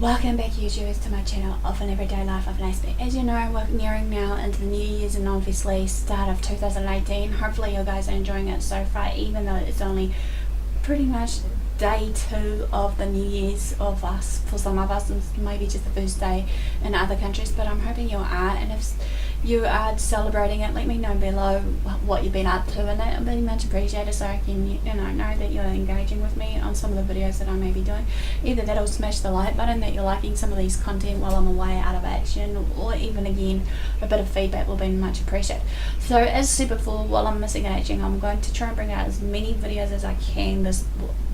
Welcome back, YouTubers, to my channel of an everyday life of an Aspie. As you know, we're nearing now into the New Year's and obviously start of 2018. Hopefully you guys are enjoying it so far, even though it's only pretty much day 2 of the New Year's of us. For some of us, it's maybe just the first day in other countries, but I'm hoping you are. And if you are celebrating it, let me know below what you've been up to, and that would be much appreciated, so I can know that you're engaging with me on some of the videos that I may be doing. Either that or smash the like button, that you're liking some of these content while I'm away out of action, or even again a bit of feedback will be much appreciated. So as said before, while I'm missing in action, I'm going to try and bring out as many videos as I can this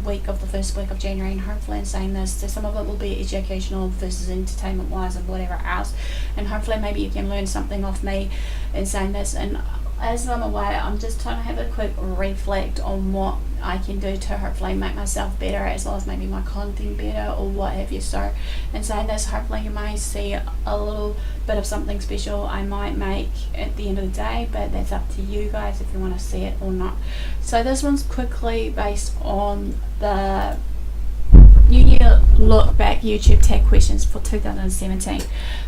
week of the first week of January, and hopefully in saying this, so some of it will be educational versus entertainment wise and whatever else, and hopefully maybe you can learn something off me in saying this. And as I'm away, I'm just trying to have a quick reflect on what I can do to hopefully make myself better, as well as maybe my content better or what have you. So in saying this, hopefully you may see a little bit of something special I might make at the end of the day, but that's up to you guys if you want to see it or not. So this one's quickly based on the New Year look back YouTube tag questions for 2017.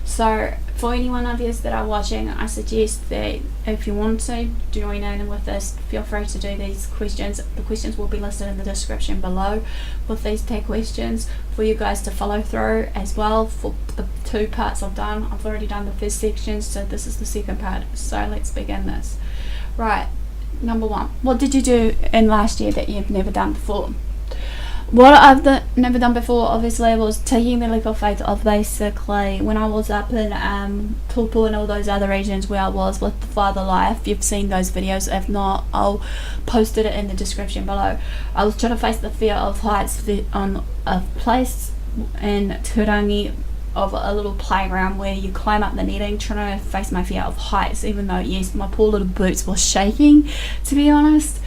So for anyone of you that are watching, I suggest that if you want to join in with this, feel free to do these questions. The questions will be listed in the description below with these tag questions for you guys to follow through as well. For the 2 parts I've already done the first section, so this is the second part. So let's begin this. Right, number 1, what did you do in last year that you've never done before? What I've never done before, obviously, was taking the leap of faith of basically when I was up in Taupo and all those other regions where I was with the Father Life. You've seen those videos. If not, I'll post it in the description below. I was trying to face the fear of heights on a place in Turangi of a little playground where you climb up the netting, trying to face my fear of heights, even though, yes, my poor little boots were shaking, to be honest.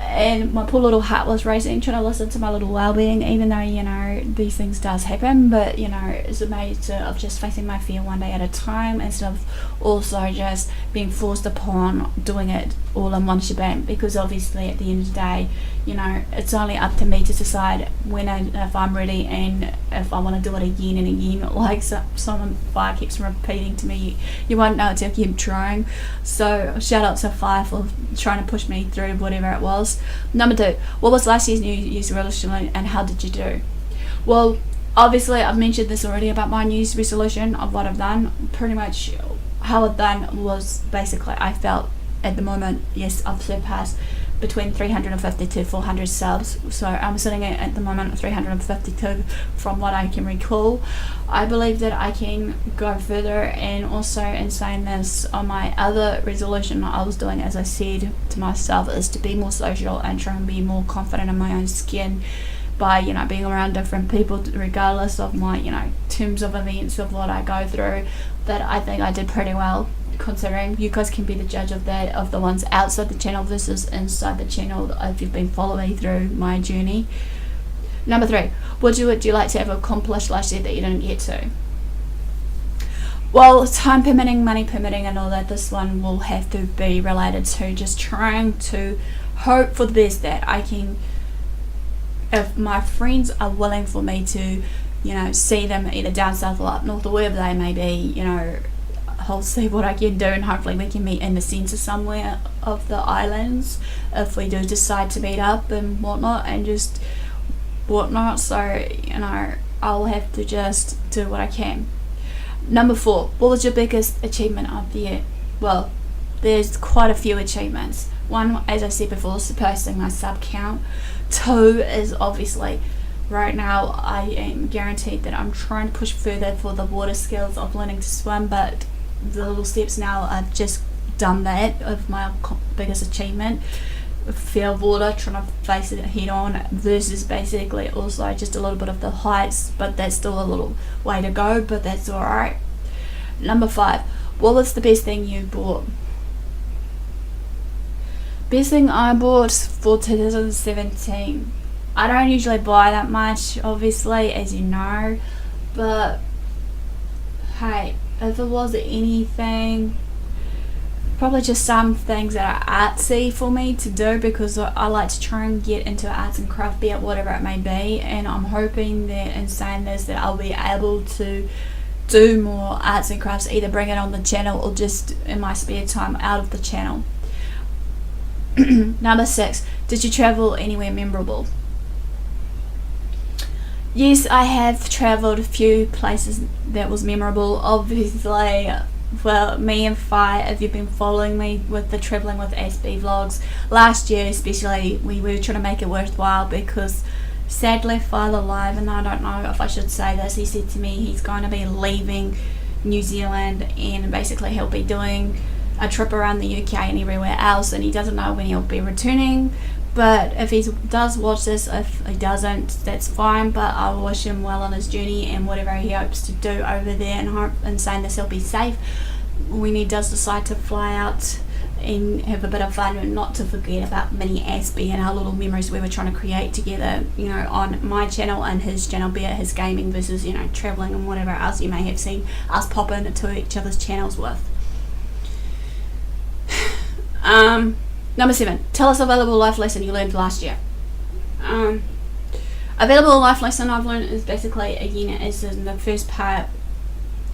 And my poor little heart was racing, trying to listen to my little well-being, even though, these things does happen. But, it's a matter of just facing my fear one day at a time, instead of also just being forced upon doing it all in one shebang. Because obviously at the end of the day, it's only up to me to decide when and if I'm ready, and if I want to do it again and again. Like someone Fire keeps repeating to me, you won't know until you keep trying. So shout out to Fire for trying to push me through whatever it was. Number 2, what was last year's New Year's resolution and how did you do? Well, obviously I've mentioned this already about my New Year's resolution of what I've done. Pretty much how I've done was basically, I felt at the moment, yes, I've surpassed between 350 to 400 subs. So I'm sitting at the moment at 352 from what I can recall. I believe that I can go further, and also in saying this, on my other resolution I was doing, as I said to myself, is to be more social and try and be more confident in my own skin by being around different people, regardless of my terms of events of what I go through. That I think I did pretty well, considering. You guys can be the judge of that, of the ones outside the channel versus inside the channel, if you've been following through my journey. Number 3, what would you like to have accomplished last year that you didn't get to? Well, time permitting, money permitting and all that, this one will have to be related to just trying to hope for the best that I can, if my friends are willing for me to see them either down south or up north or wherever they may be, I'll see what I can do, and hopefully we can meet in the centre somewhere of the islands if we do decide to meet up and whatnot, and just whatnot. So I'll have to just do what I can. Number 4, what was your biggest achievement of the year? Well, there's quite a few achievements. 1, as I said before, surpassing my sub count. 2 is obviously, right now I am guaranteed that I'm trying to push further for the water skills of learning to swim, but the little steps now, I've just done that of my biggest achievement. Fear of water, trying to face it head on, versus basically also just a little bit of the heights, but that's still a little way to go, but that's alright. Number 5, what was the best thing you bought? Best thing I bought for 2017, I don't usually buy that much, obviously, as you know, but hey, if it was anything, probably just some things that are artsy for me to do, because I like to try and get into arts and craft, be it whatever it may be, and I'm hoping that in saying this that I'll be able to do more arts and crafts, either bring it on the channel or just in my spare time out of the channel. Number 6, did you travel anywhere memorable? Yes, I have travelled a few places that was memorable. Obviously, well, me and Fi, if you've been following me with the travelling with Aspie vlogs, last year especially, we were trying to make it worthwhile, because sadly Father Live, and I don't know if I should say this, he said to me he's going to be leaving New Zealand and basically he'll be doing a trip around the UK and everywhere else, and he doesn't know when he'll be returning. But if he does watch this, if he doesn't, that's fine, but I wish him well on his journey and whatever he hopes to do over there, and hope in saying this he'll be safe when he does decide to fly out and have a bit of fun, and not to forget about mini Aspie and our little memories we were trying to create together, you know, on my channel and his channel, be it his gaming versus, you know, travelling and whatever else you may have seen us pop into each other's channels with. Number 7, tell us a valuable life lesson you learned last year. A valuable life lesson I've learned is basically, again, is in the first part,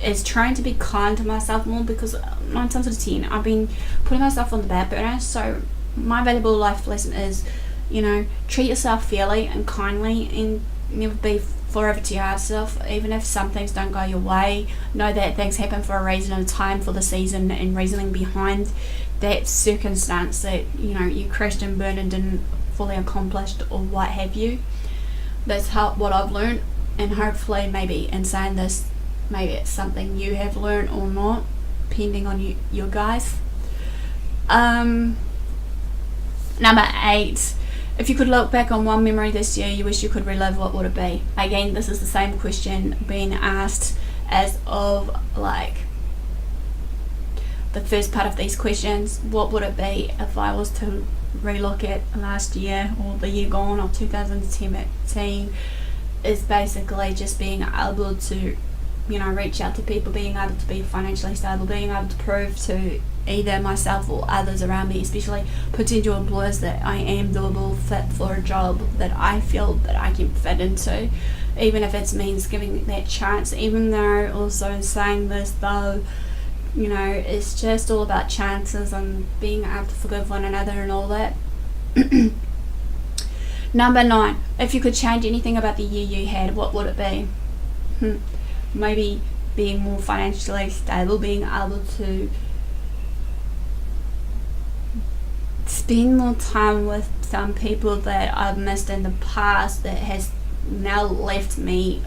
is trying to be kind to myself more, because 9 times out of 10 I've been putting myself on the back burner. So my valuable life lesson is, you know, treat yourself fairly and kindly, and never be forever to your hard self. Even if some things don't go your way, know that things happen for a reason and time for the season, and reasoning behind that circumstance that, you know, you crashed and burned and didn't fully accomplish or what have you. That's what I've learned, and hopefully maybe in saying this, maybe it's something you have learned or not, depending on you guys. Number 8, if you could look back on one memory this year you wish you could relive, what would it be? Again, this is the same question being asked as of like the first part of these questions. What would it be if I was to relook at last year or the year gone, or 2017, is basically just being able to, you know, reach out to people, being able to be financially stable, being able to prove to either myself or others around me, especially potential employers, that I am doable, fit for a job that I feel that I can fit into, even if it means giving that chance. Even though also in saying this though, you know, it's just all about chances and being able to forgive one another and all that. Number 9, if you could change anything about the year you had, what would it be? Maybe being more financially stable, being able to spend more time with some people that I've missed in the past that has now left me,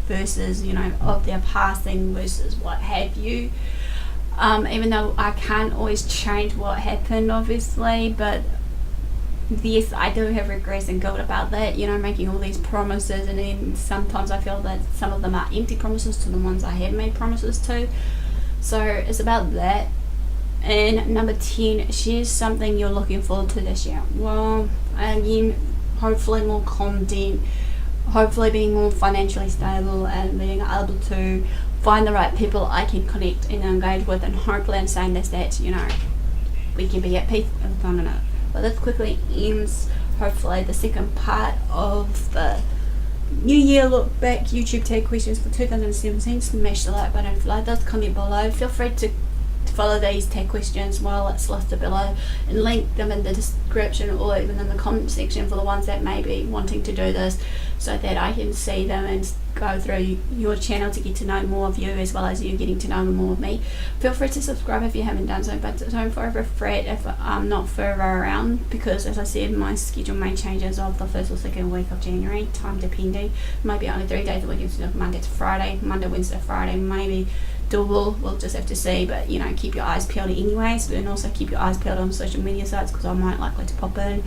versus, you know, of their passing versus what have you. Even though I can't always change what happened, obviously, but yes, I do have regrets and guilt about that, you know, making all these promises, and then sometimes I feel that some of them are empty promises to the ones I have made promises to. So it's about that. And number 10, share something you're looking forward to this year. Well, again, hopefully more content, hopefully being more financially stable, and being able to find the right people I can connect and engage with, and hopefully in saying this that, you know, we can be at peace with one another. But this quickly ends hopefully the second part of the New Year look back YouTube tag questions for 2017. Smash the like button if you like this, comment below. Feel free to follow these tag questions while it's listed below, and link them in the description or even in the comment section for the ones that may be wanting to do this, so that I can see them and go through your channel to get to know more of you, as well as you getting to know more of me. Feel free to subscribe if you haven't done so, but don't forever fret if I'm not further around, because as I said, my schedule may change as of the 1st or 2nd week of January, time depending. Maybe only 3 days a week instead of Monday to Friday, Monday, Wednesday, Friday, maybe doable, we'll just have to see. But you know, keep your eyes peeled anyways, and also keep your eyes peeled on social media sites, because I might likely to pop in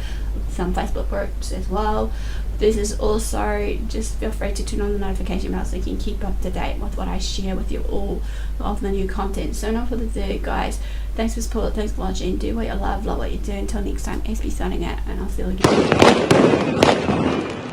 some Facebook groups as well. This is also, just feel free to turn on the notification bell so you can keep up to date with what I share with you all of the new content. So enough further ado, guys, thanks for support, thanks for watching, do what you love what you do. Until next time, Aspie signing out, and I'll see you again.